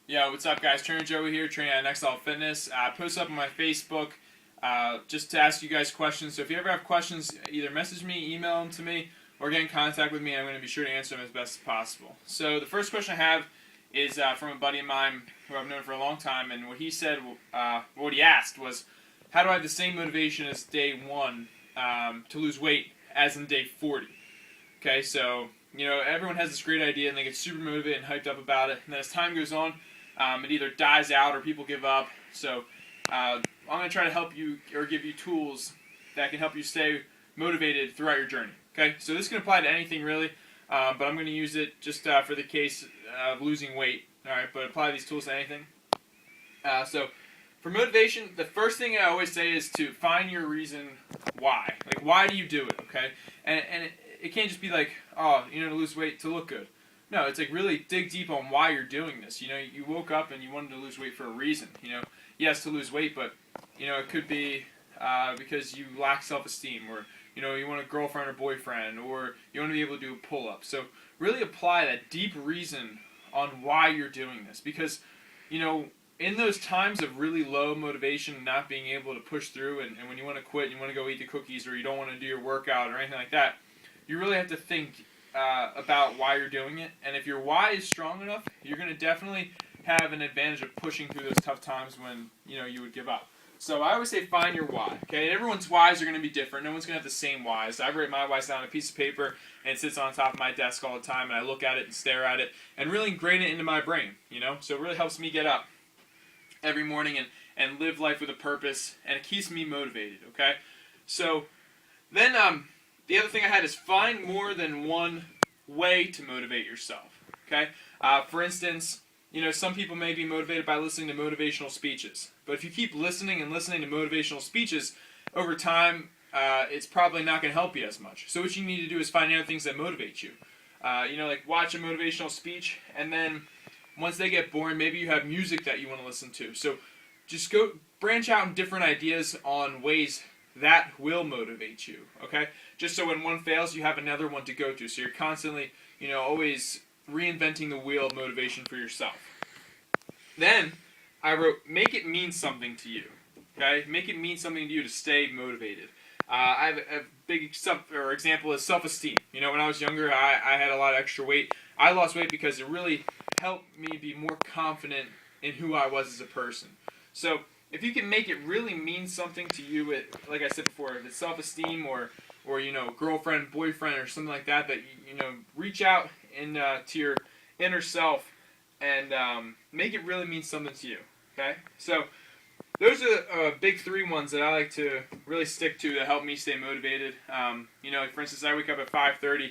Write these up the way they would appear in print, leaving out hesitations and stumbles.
Yo, what's up, guys? Trainer Joey here, training at Next Level Fitness. Post up on my Facebook just to ask you guys questions. So if you ever have questions, either message me, email them to me, or get in contact with me. I'm going to be sure to answer them as best as possible. So the first question I have is from a buddy of mine who I've known for a long time, and what he said, what he asked was, how do I have the same motivation as day one to lose weight as in day 40? Okay, so everyone has this great idea and they get super motivated and hyped up about it, and then as time goes on, it either dies out or people give up. So I'm going to try to help you or give you tools that can help you stay motivated throughout your journey. Okay, so this can apply to anything really, but I'm going to use it just for the case of losing weight. All right, but apply these tools to anything. So for motivation, the first thing I always say is to find your reason why. Like, why do you do it? Okay, and it can't just be like, oh, to lose weight to look good. No, it's like really dig deep on why you're doing this. You woke up and you wanted to lose weight for a reason. Yes, to lose weight, but it could be because you lack self-esteem, or you want a girlfriend or boyfriend, or you want to be able to do a pull-up. So really apply that deep reason on why you're doing this, because in those times of really low motivation, not being able to push through, and when you want to quit, you want to go eat the cookies, or you don't want to do your workout or anything like that, you really have to think about why you're doing it. And if your why is strong enough, you're going to definitely have an advantage of pushing through those tough times when you would give up. So I always say find your why. Okay, everyone's whys are going to be different. No one's going to have the same whys. I write my whys down on a piece of paper, and it sits on top of my desk all the time, and I look at it and stare at it and really ingrain it into my brain. So it really helps me get up every morning and live life with a purpose, and it keeps me motivated. Okay, so then the other thing I had is find more than one way to motivate yourself. Okay, for instance, some people may be motivated by listening to motivational speeches, but if you keep listening and listening to motivational speeches over time, it's probably not going to help you as much. So what you need to do is find other things that motivate you. Like watch a motivational speech, and then once they get boring, maybe you have music that you want to listen to. So just go branch out in different ideas on ways that will motivate you, okay? Just so when one fails, you have another one to go to. So you're constantly, always reinventing the wheel of motivation for yourself. Then I wrote, make it mean something to you, okay? Make it mean something to you to stay motivated. I have a big example is self-esteem. When I was younger, I had a lot of extra weight. I lost weight because it really helped me be more confident in who I was as a person. So if you can make it really mean something to you, like I said before, if it's self-esteem or girlfriend, boyfriend, or something like that, reach out to your inner self and make it really mean something to you. Okay, so those are big three ones that I like to really stick to that help me stay motivated. For instance, I wake up at 5:30,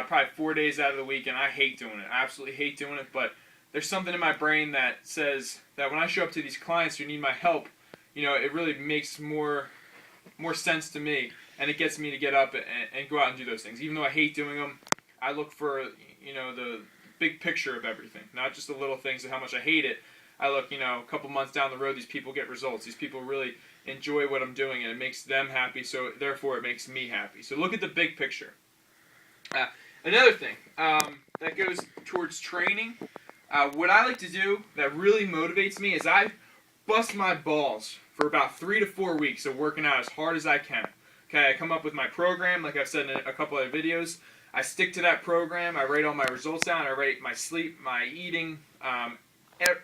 probably 4 days out of the week, and I hate doing it. I absolutely hate doing it, but there's something in my brain that says that when I show up to these clients who need my help, it really makes more sense to me, and it gets me to get up and go out and do those things. Even though I hate doing them, I look for the big picture of everything, not just the little things of how much I hate it. I look, a couple months down the road, these people get results. These people really enjoy what I'm doing, and it makes them happy, so therefore it makes me happy. So look at the big picture. Another thing that goes towards training, what I like to do that really motivates me is I bust my balls for about 3 to 4 weeks of working out as hard as I can. Okay, I come up with my program, like I've said in a couple of videos. I stick to that program. I write all my results down. I write my sleep, my eating,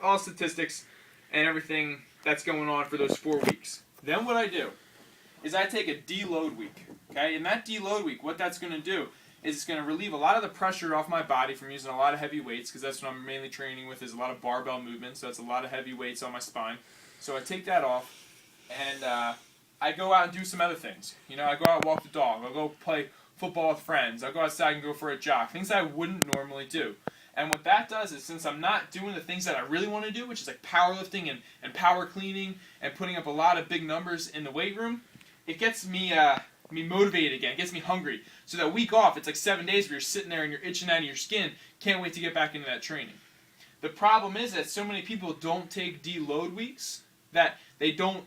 all statistics, and everything that's going on for those 4 weeks. Then what I do is I take a deload week. Okay, and that deload week, what that's going to do is it's going to relieve a lot of the pressure off my body from using a lot of heavy weights, because that's what I'm mainly training with, is a lot of barbell movements, so that's a lot of heavy weights on my spine. So I take that off, and I go out and do some other things. I go out and walk the dog. I'll go play football with friends. I'll go outside and go for a jog. Things I wouldn't normally do. And what that does is, since I'm not doing the things that I really want to do, which is like powerlifting and power cleaning and putting up a lot of big numbers in the weight room, it gets me motivated again. It gets me hungry. So that week off, it's like 7 days where you're sitting there and you're itching out of your skin. Can't wait to get back into that training. The problem is that so many people don't take deload weeks that they don't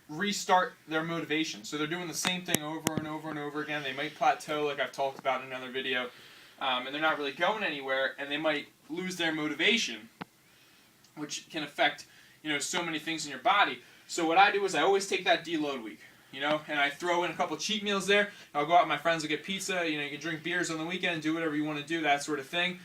restart their motivation. So they're doing the same thing over and over and over again. They might plateau, like I've talked about in another video, and they're not really going anywhere, and they might lose their motivation. which can affect, so many things in your body. So what I do is I always take that deload week, and I throw in a couple cheat meals there. I'll go out with my friends and get pizza. You can drink beers on the weekend, do whatever you want to do, that sort of thing.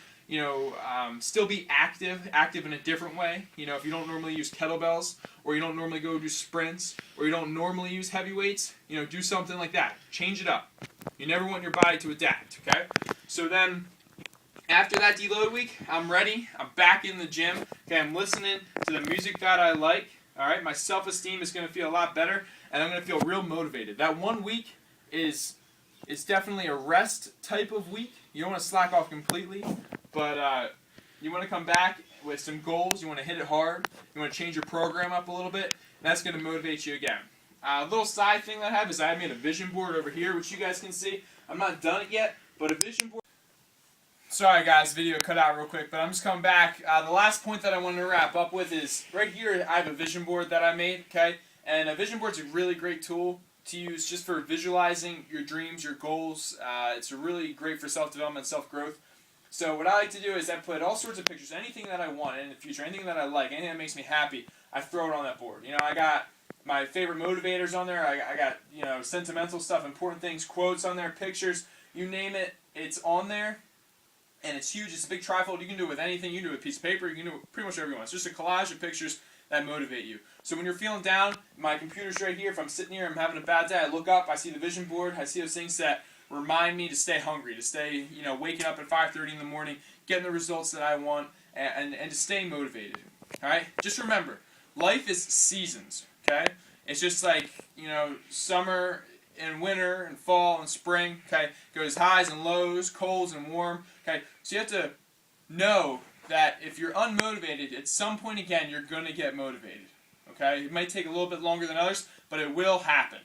Still be active in a different way. If you don't normally use kettlebells, or you don't normally go do sprints, or you don't normally use heavy weights, do something like that. Change it up. You never want your body to adapt, okay? So then, after that deload week, I'm ready. I'm back in the gym. Okay, I'm listening to the music that I like. All right, my self-esteem is going to feel a lot better, and I'm going to feel real motivated. That 1 week is definitely a rest type of week. You don't want to slack off completely, but you want to come back with some goals. You want to hit it hard. You want to change your program up a little bit, and that's going to motivate you again. A little side thing that I have is I made a vision board over here, which you guys can see. I'm not done it yet, but a vision board. Sorry guys, video cut out real quick, but I'm just coming back. The last point that I wanted to wrap up with is right here I have a vision board that I made, okay? And a vision board's a really great tool to use just for visualizing your dreams, your goals. It's really great for self-development, self-growth. So what I like to do is I put all sorts of pictures, anything that I want in the future, anything that I like, anything that makes me happy, I throw it on that board. I got my favorite motivators on there. I got, sentimental stuff, important things, quotes on there, pictures, you name it, it's on there. And it's huge. It's a big trifold. You can do it with anything. You can do it with a piece of paper. You can do it pretty much whatever you want. It's just a collage of pictures that motivate you. So when you're feeling down, my computer's right here. If I'm sitting here, I'm having a bad day, I look up, I see the vision board, I see those things that remind me to stay hungry, to stay, waking up at 5:30 in the morning, getting the results that I want, and to stay motivated. All right? Just remember, life is seasons, okay? It's just like, summer and winter and fall and spring, okay? Goes highs and lows, colds and warm, okay? So you have to know that if you're unmotivated, at some point again, you're going to get motivated, okay? It might take a little bit longer than others, but it will happen,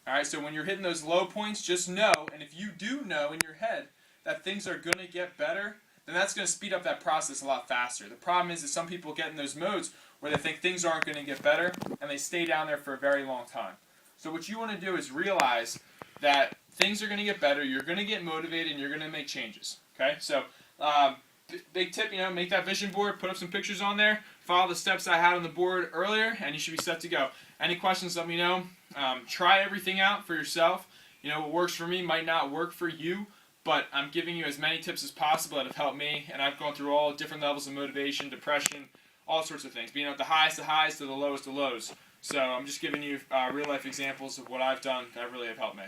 all right? So when you're hitting those low points, just know, and if you do know in your head that things are going to get better, then that's going to speed up that process a lot faster. The problem is that some people get in those modes where they think things aren't going to get better, and they stay down there for a very long time. So what you want to do is realize that things are going to get better, you're going to get motivated, and you're going to make changes. Okay? So, big tip, make that vision board, put up some pictures on there, follow the steps I had on the board earlier, and you should be set to go. Any questions, let me know. Try everything out for yourself. What works for me might not work for you, but I'm giving you as many tips as possible that have helped me, and I've gone through all different levels of motivation, depression, all sorts of things, being at the highest of highs to the lowest of lows. So I'm just giving you real-life examples of what I've done that really have helped me.